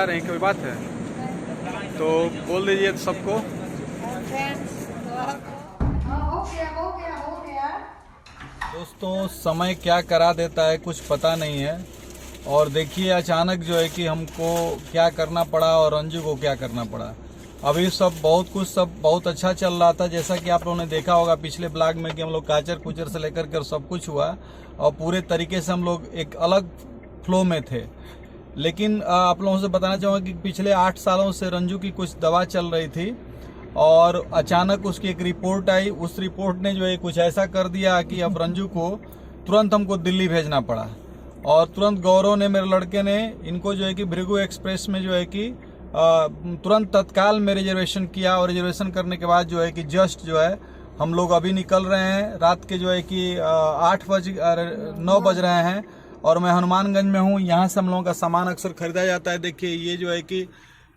रहे हैं, कोई बात है तो बोल दीजिए सबको। दोस्तों समय क्या करा देता है कुछ पता नहीं है, और देखिए अचानक जो है कि हमको क्या करना पड़ा और रंजू को क्या करना पड़ा। अभी सब बहुत अच्छा चल रहा था, जैसा कि आप लोगों ने देखा होगा पिछले ब्लॉग में कि हम लोग काचर कुचर से लेकर के सब कुछ हुआ और पूरे तरीके से हम लोग एक अलग फ्लो में थे। लेकिन आप लोगों से बताना चाहूँगा कि पिछले 8 सालों से रंजू की कुछ दवा चल रही थी और अचानक उसकी एक रिपोर्ट आई। उस रिपोर्ट ने जो है कुछ ऐसा कर दिया कि अब रंजू को तुरंत हमको दिल्ली भेजना पड़ा, और तुरंत गौरव ने, मेरे लड़के ने, इनको जो है कि भृगु एक्सप्रेस में जो है कि तुरंत तत्काल में रिजर्वेशन किया, और रिजर्वेशन करने के बाद जो है कि जस्ट जो है हम लोग अभी निकल रहे हैं। रात के जो है कि 9 बज रहे हैं और मैं हनुमानगंज में हूँ। यहाँ से हम लोगों का सामान अक्सर खरीदा जाता है। देखिए ये जो है कि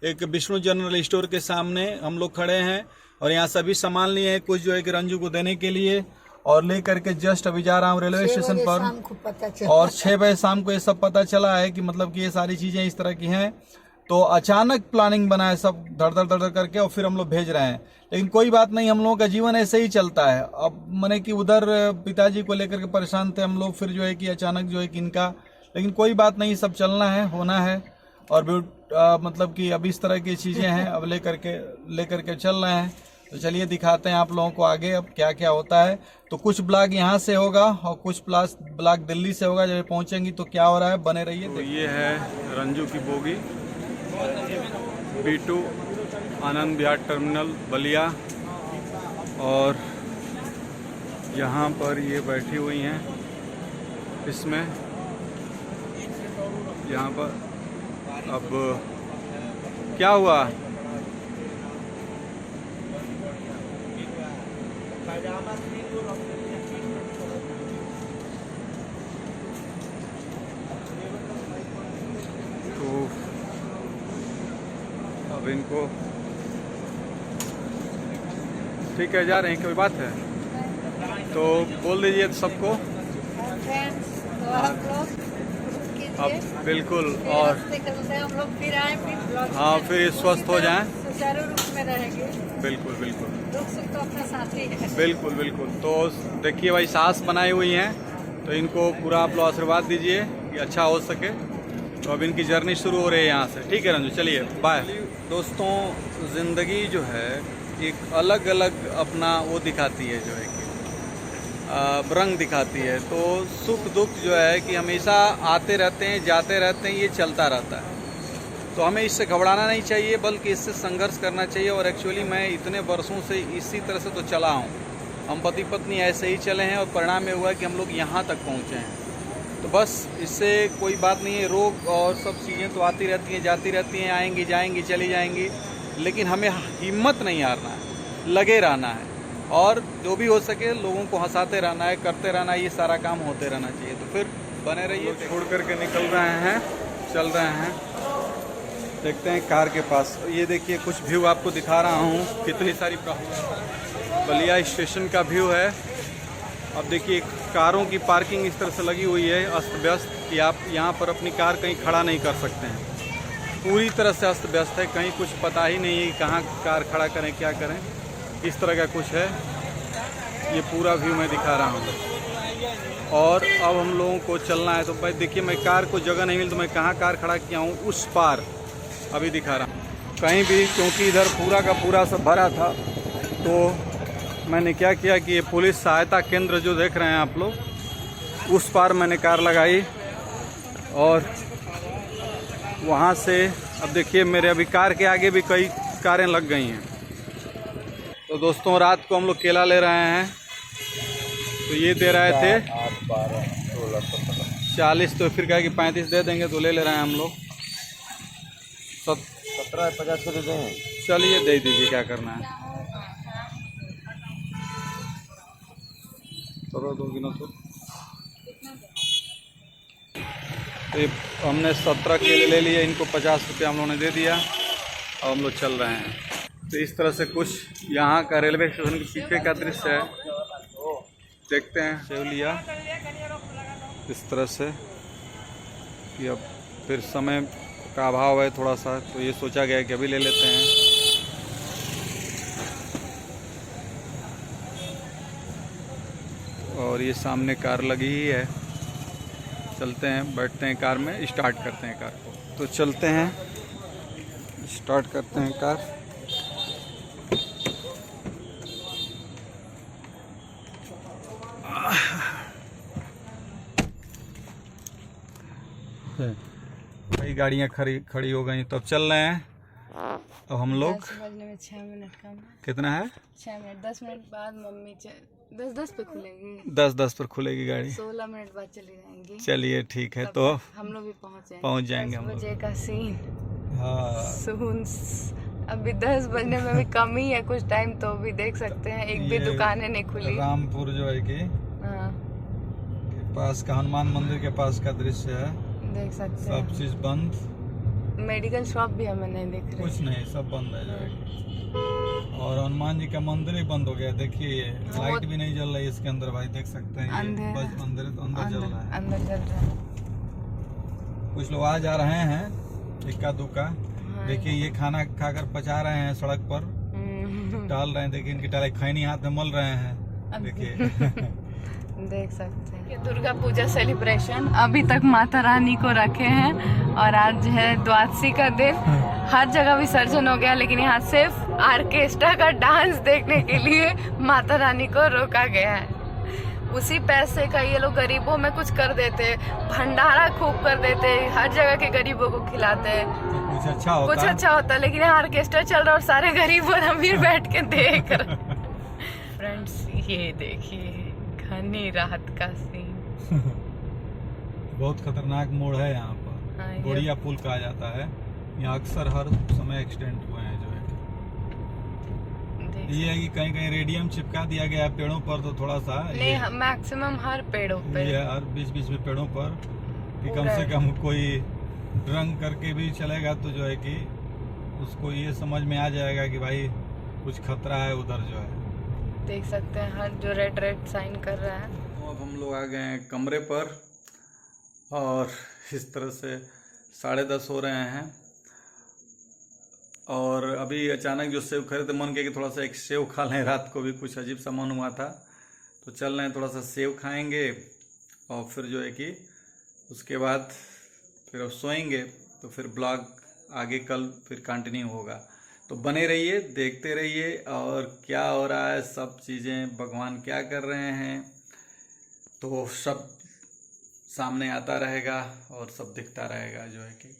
एक विष्णु जनरल स्टोर के सामने हम लोग खड़े हैं और यहाँ सभी सामान लिए हैं, कुछ जो है कि रंजू को देने के लिए, और ले करके जस्ट अभी जा रहा हूँ रेलवे स्टेशन पर। और 6 बजे शाम को ये सब पता चला है कि मतलब कि ये सारी चीजें इस तरह की हैं। तो अचानक प्लानिंग बना है सब धड़ धड़ करके, और फिर हम लोग भेज रहे हैं। लेकिन कोई बात नहीं, हम लोगों का जीवन ऐसे ही चलता है। अब मैंने कि उधर पिताजी को लेकर के परेशान थे हम लोग, फिर जो है कि अचानक जो है कि इनका, लेकिन कोई बात नहीं, सब चलना है, होना है। और भी मतलब कि अब इस तरह की चीजें हैं, अब लेकर के चल रहे हैं। तो चलिए दिखाते हैं आप लोगों को आगे अब क्या क्या होता है। तो कुछ ब्लॉग यहाँ से होगा और कुछ ब्लॉग दिल्ली से होगा। जब पहुंचेंगी तो क्या हो रहा है, बने रहिए। तो ये है रंजू की bogie B2 Anand Vihar terminal Ballia, और यहाँ पर ये बैठी हुई हैं इसमें। यहाँ पर अब क्या हुआ, तो अब इनको ठीक है, जा रहे हैं, कोई बात है तो बोल दीजिए सबको। अब बिल्कुल, और हम लोग फिर आए, हाँ फिर स्वस्थ हो जाएं। सुचारू रूप में रहेंगे। बिल्कुल बिल्कुल, दुख सुख तो अपना साथी है। बिल्कुल बिल्कुल। तो देखिए भाई सास बनाई हुई हैं, तो इनको पूरा आप लोग आशीर्वाद दीजिए कि अच्छा हो सके। तो अब इनकी जर्नी शुरू हो रही है यहाँ से। ठीक है रंजू, चलिए बाय। दोस्तों ज़िंदगी जो है एक अलग अलग अपना वो दिखाती है, जो है कि रंग दिखाती है। तो सुख दुख जो है कि हमेशा आते रहते हैं, जाते रहते हैं, ये चलता रहता है। तो हमें इससे घबराना नहीं चाहिए, बल्कि इससे संघर्ष करना चाहिए। और एक्चुअली मैं इतने वर्षों से इसी तरह से तो चला हूँ। हम पति पत्नी ऐसे ही चले हैं और परिणाम ये हुआ है कि हम लोग यहाँ तक पहुँचे हैं। तो बस इससे कोई बात नहीं है। रोग और सब चीज़ें तो आती रहती हैं, जाती रहती हैं, आएंगी जाएंगी चली जाएंगी, लेकिन हमें हिम्मत नहीं हारना है, लगे रहना है, और जो भी हो सके लोगों को हंसाते रहना है, करते रहना है। ये सारा काम होते रहना चाहिए। तो फिर बने रहिए। छोड़ करके निकल रहे हैं, चल रहे हैं, देखते हैं कार के पास। ये देखिए कुछ व्यू आपको दिखा रहा हूँ, कितनी सारी बलिया स्टेशन का व्यू है। अब देखिए कारों की पार्किंग इस तरह से लगी हुई है अस्त व्यस्त कि आप यहाँ पर अपनी कार कहीं खड़ा नहीं कर सकते हैं। पूरी तरह से अस्त व्यस्त है, कहीं कुछ पता ही नहीं है कि कहाँ कार खड़ा करें, क्या करें, इस तरह का कुछ है। ये पूरा व्यू मैं दिखा रहा हूँ। और अब हम लोगों को चलना है। तो भाई देखिए मैं कार को जगह नहीं मिली तो मैं कहाँ कार खड़ा किया हूँ, उस पार अभी दिखा रहा हूँ कहीं भी, क्योंकि इधर पूरा का पूरा सब भरा था। तो मैंने क्या किया कि ये पुलिस सहायता केंद्र जो देख रहे हैं आप लोग, उस पार मैंने कार लगाई, और वहाँ से अब देखिए मेरे अभी कार के आगे भी कई कारें लग गई हैं। तो दोस्तों रात को हम लोग केला ले रहे हैं। तो ये दे रहे थे 40, तो फिर कहा कि 35 दे देंगे, तो ले रहे हैं हम लोग। 17-50 को दे दें। चलिए दे दीजिए, क्या करना है। चलो 2 गिनो तो ये हमने 17 केले ले लिए, इनको 50 रुपये हम लोगों ने दे दिया, और हम लोग चल रहे हैं। तो इस तरह से कुछ यहाँ का रेलवे स्टेशन के पीछे का दृश्य है, देखते हैं। सेव लिया इस तरह से कि अब फिर समय का अभाव है थोड़ा सा, तो ये सोचा गया कि अभी ले लेते हैं। और ये सामने कार लगी ही है, चलते हैं, बैठते हैं कार में, स्टार्ट करते हैं कार को। तो चलते हैं, स्टार्ट करते हैं कार। कई गाड़ियाँ खड़ी हो गई, तो अब चल रहे हैं। अब हम लोग 10 बजने में 6 मिनट कम है। कितना है? 6 मिनट, 10 मिनट बाद मम्मी 10 पे खुलेगी। 10 पर खुलेगी गाड़ी। 16 मिनट बाद चली जाएंगी। चलिए ठीक है, तब तो हम लोग भी पहुंच जाएंगे हम 10 लोग। बजे का सीन। हाँ, सुन, अभी 10 बजने में भी कम ही है कुछ टाइम, तो भी देख सकते हैं एक भी ये दुकानें नहीं खुली। रामपुर जो है कि हाँ, के पास का हनुमान मंदिर के पास का दृश्य है। देख सकते सब हैं। चीज बंद, मेडिकल शॉप भी हमें नहीं दिख रही। कुछ नहीं, सब बंद है जो है कि। और हनुमान जी का मंदिर भी बंद हो गया। देखिए ये लाइट भी नहीं जल रही है इसके अंदर भाई, देख सकते हैं। ये अंधेरा। बस अंदर जल रहा है। अंदर चल रहा है। कुछ लोग आ जा रहे हैं, इक्का दुक्का। हाँ। देखिए ये खाना खाकर पचा रहे हैं सड़क पर, डाल रहे हैं। देखिए इनकी टाले खैनी हाथ में मल रहे हैं, देखिए। देख सकते हैं। ये दुर्गा पूजा सेलिब्रेशन अभी तक माता रानी को रखे हैं, और आज है द्वादशी का दिन। हर जगह विसर्जन हो गया, लेकिन यहाँ सिर्फ ऑर्केस्ट्रा का डांस देखने के लिए माता रानी को रोका गया है। उसी पैसे का ये लोग गरीबों में कुछ कर देते, भंडारा खूब कर देते, हर जगह के गरीबों को खिलाते, कुछ अच्छा होता। लेकिन यहाँ ऑर्केस्ट्रा चल रहा है और सारे गरीब और अमीर बैठ के देख रहे। फ्रेंड्स ये देखिए घनी रात का सीन। बहुत खतरनाक मोड़ है यहाँ पर। हाँ, गोड़िया पुल कहा जाता है। यहाँ अक्सर हर समय एक्सीडेंट हुए हैं जो है। ये है कि कहीं कहीं रेडियम चिपका दिया गया है पेड़ों पर, तो थोड़ा सा नहीं, मैक्सिमम हर पेड़ों पे ये हर बीच में पेड़ों पर, कि कम से कम कोई ड्रंक करके भी चलेगा तो जो है कि उसको ये समझ में आ जाएगा कि भाई कुछ खतरा है उधर जो है। देख सकते हैं हर जो रेड साइन कर रहा है। तो अब हम लोग आ गए हैं कमरे पर, और इस तरह से 10:30 हो रहे हैं। और अभी अचानक जो सेव खरीदे, मन किया कि थोड़ा सा एक सेव खा लें, रात को भी कुछ अजीब सा मन हुआ था, तो चल रहे हैं थोड़ा सा सेव खाएंगे। और फिर जो है कि उसके बाद फिर अब सोएंगे, तो फिर ब्लॉग आगे कल फिर कंटिन्यू होगा। तो बने रहिए, देखते रहिए, और क्या हो रहा है सब चीज़ें, भगवान क्या कर रहे हैं, तो सब सामने आता रहेगा और सब दिखता रहेगा। जो है कि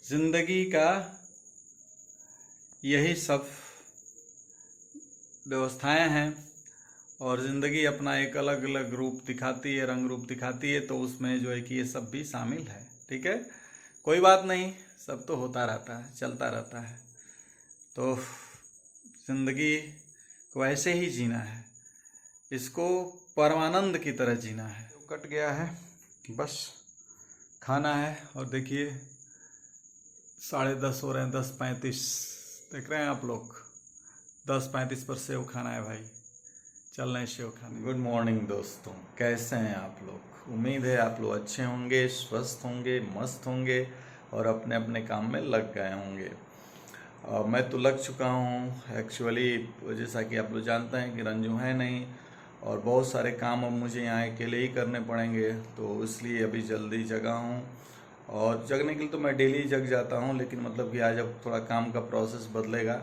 ज़िंदगी का यही सब व्यवस्थाएं हैं, और ज़िंदगी अपना एक अलग अलग रूप दिखाती है, रंग रूप दिखाती है, तो उसमें जो है कि ये सब भी शामिल है। ठीक है, कोई बात नहीं, सब तो होता रहता है, चलता रहता है। तो ज़िंदगी को ऐसे ही जीना है, इसको परमानंद की तरह जीना है। कट गया है, बस खाना है। और देखिए 10:30 हो रहे हैं, 10:35 देख रहे हैं आप लोग। 10:35 पर सेव खाना है भाई, चल रहे हैं सेव खाने। गुड मॉर्निंग दोस्तों, कैसे हैं आप लोग? उम्मीद है आप लोग अच्छे होंगे, स्वस्थ होंगे, मस्त होंगे, और अपने अपने काम में लग गए होंगे। मैं तो लग चुका हूँ एक्चुअली, जैसा कि आप लोग जानते हैं कि रंजू है नहीं, और बहुत सारे काम अब मुझे यहाँ अकेले ही करने पड़ेंगे, तो इसलिए अभी जल्दी जगा हूँ। और जगने के लिए तो मैं डेली जग जाता हूँ, लेकिन मतलब कि आज अब थोड़ा काम का प्रोसेस बदलेगा।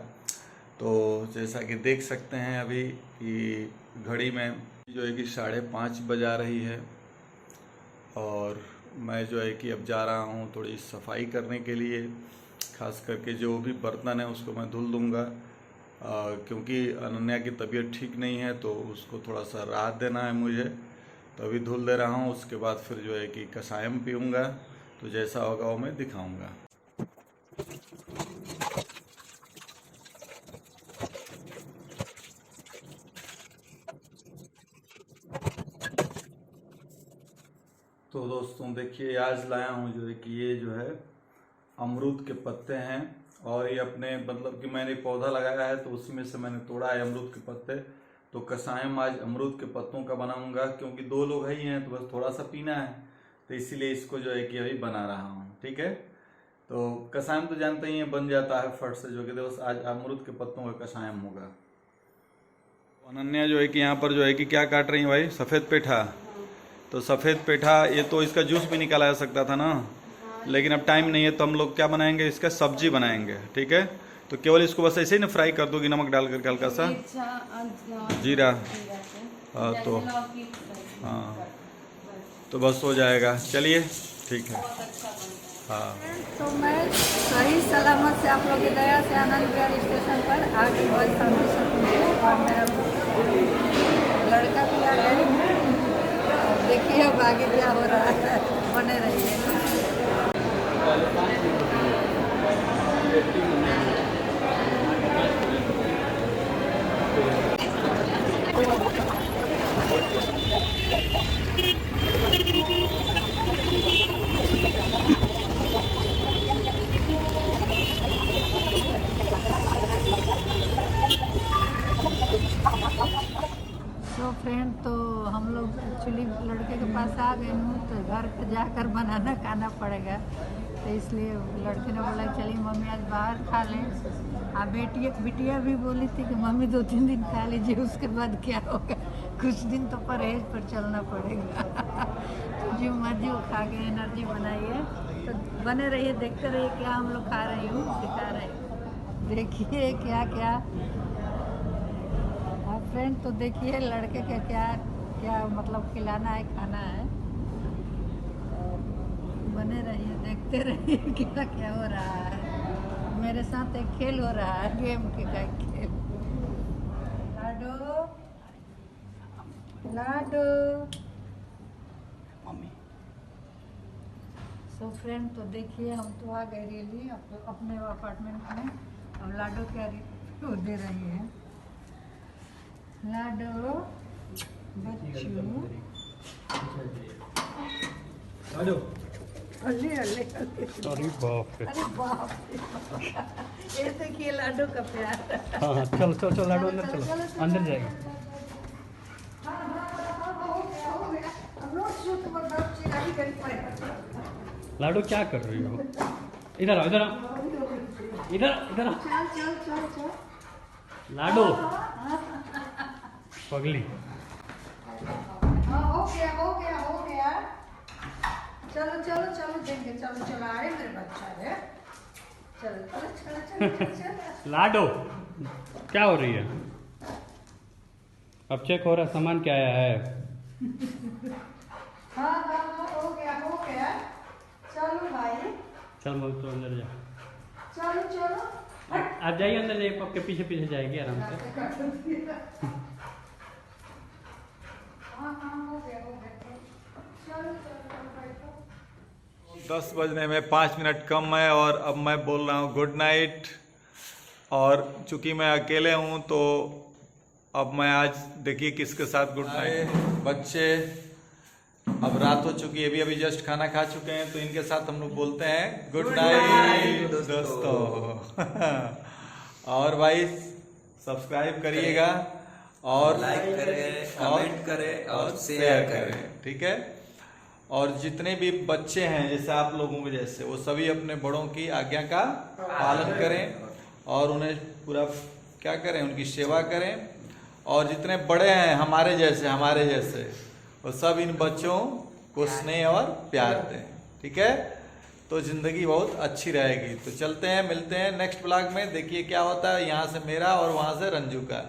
तो जैसा कि देख सकते हैं अभी कि घड़ी में जो है कि 5:30 बजा रही है, और मैं जो है कि अब जा रहा हूँ थोड़ी सफाई करने के लिए। खास करके जो भी बर्तन है उसको मैं धुल दूँगा, क्योंकि अनन्या की तबीयत ठीक नहीं है, तो उसको थोड़ा सा राहत देना है मुझे, तो अभी धुल दे रहा हूँ। उसके बाद फिर जो है कि कषायम पीऊँगा, तो जैसा होगा वो मैं दिखाऊँगा। तो दोस्तों देखिए, आज लाया हूँ जो है कि ये जो है अमरूद के पत्ते हैं, और ये अपने मतलब कि मैंने पौधा लगाया है, तो उसी में से मैंने तोड़ा है अमरूद के पत्ते। तो कषायम आज अमरूद के पत्तों का बनाऊंगा, क्योंकि 2 लोग ही हैं, तो बस थोड़ा सा पीना है, तो इसीलिए इसको जो है कि अभी बना रहा हूँ। ठीक है, तो कसायम तो जानते ही हैं, बन जाता है फट से, जो कि दोस्त आज अमरूद के पत्तों का कसायम होगा। अनन्या जो है कि यहाँ पर जो है कि क्या काट रही है भाई, सफ़ेद पेठा। तो सफ़ेद पेठा ये तो इसका जूस भी निकाला जा सकता था ना, लेकिन अब टाइम नहीं है, तो हम लोग क्या बनाएंगे, इसका सब्जी बनाएंगे। ठीक है, तो केवल इसको बस ऐसे ही ना फ्राई कर दोगी नमक डाल करके हल्का सा, जीरा। तो हाँ, तो बस हो जाएगा। चलिए ठीक है। हाँ, तो मैं सही सलामत से आप लोग की दया से आनंद विहार स्टेशन पर आगे बहुत शांति से पहुँचे और मेरा लड़का भी आ गया। देखिए अब आगे क्या हो रहा है, बने रहिए। तो फ्रेंड, तो हम लोग एक्चुअली लड़के के पास आ गए हूँ, तो घर पे जाकर बनाना खाना पड़ेगा। तो इसलिए लड़के ने बोला चलिए मम्मी आज बाहर खा लें। बिटिया भी बोली थी कि मम्मी 2-3 दिन खा लीजिए, उसके बाद क्या होगा, कुछ दिन तो परहेज पर चलना पड़ेगा। तो जो मर्जी वो खा के एनर्जी बनाइए। तो बने रहिए, देखते रहिए क्या हम लोग खा रही हूँ, दिखा रहे हैं। देखिए क्या क्या फ्रेंड, तो देखिए लड़के के क्या क्या मतलब खिलाना है, खाना है। बने रहिए, देखते रहिए क्या क्या हो रहा है। मेरे साथ एक खेल हो रहा है, गेम का खेल। लाडो लाडो मम्मी। सो फ्रेंड, तो देखिए हम तो आ गए रियली अपने अपार्टमेंट में। अब लाडो क्या दे रही है, लाडो बच्चू। लाडो, अल्ले अल्ले अरे बाप रे। अरे बाप रे, ये देखिए लाडो का प्यार। हाँ चलो चलो चलो लाडो अंदर चलो, अंदर जाएगा। लाडो क्या कर रही हो? इधर आओ, इधर आओ, इधर इधर आओ। चल चल चल चल। लाडो पगली। हाँ हो गया हो गया हो गया। चलो चलो चलो देंगे, चलो चलो आए मेरे बच्चा है। चलो चलो चलो चलो चलो। लाडो क्या हो रही है? अब चेक हो रहा है सामान क्या आया है। हाँ हाँ हाँ हो गया हो गया। चलो भाई चल मत तो अंदर जा। चलो चलो। आप जाइए अंदर, जाइए, आपके पीछे पीछे जाएगी आराम से। हाँ हाँ हो गया हो गया। चलो चलो बैठो। 10 बजने में 5 मिनट कम है और अब मैं बोल रहा हूँ गुड नाइट। और चूंकि मैं अकेले हूँ तो अब मैं आज देखिए किसके साथ गुड नाइट। बच्चे, अब रात हो चुकी है, अभी जस्ट खाना खा चुके हैं, तो इनके साथ हम लोग बोलते हैं गुड नाइट दोस्तों। और भाई सब्सक्राइब करिएगा और लाइक करें, कमेंट करें और शेयर करें, ठीक है। और जितने भी बच्चे हैं जैसे आप लोगों के जैसे, वो सभी अपने बड़ों की आज्ञा का पालन करें और उन्हें पूरा क्या करें, उनकी सेवा करें। और जितने बड़े हैं हमारे जैसे वो सब इन बच्चों को स्नेह और प्यार दें, ठीक है। तो ज़िंदगी बहुत अच्छी रहेगी। तो चलते हैं, मिलते हैं नेक्स्ट ब्लॉग में। देखिए क्या होता है, यहाँ से मेरा और वहाँ से रंजू का।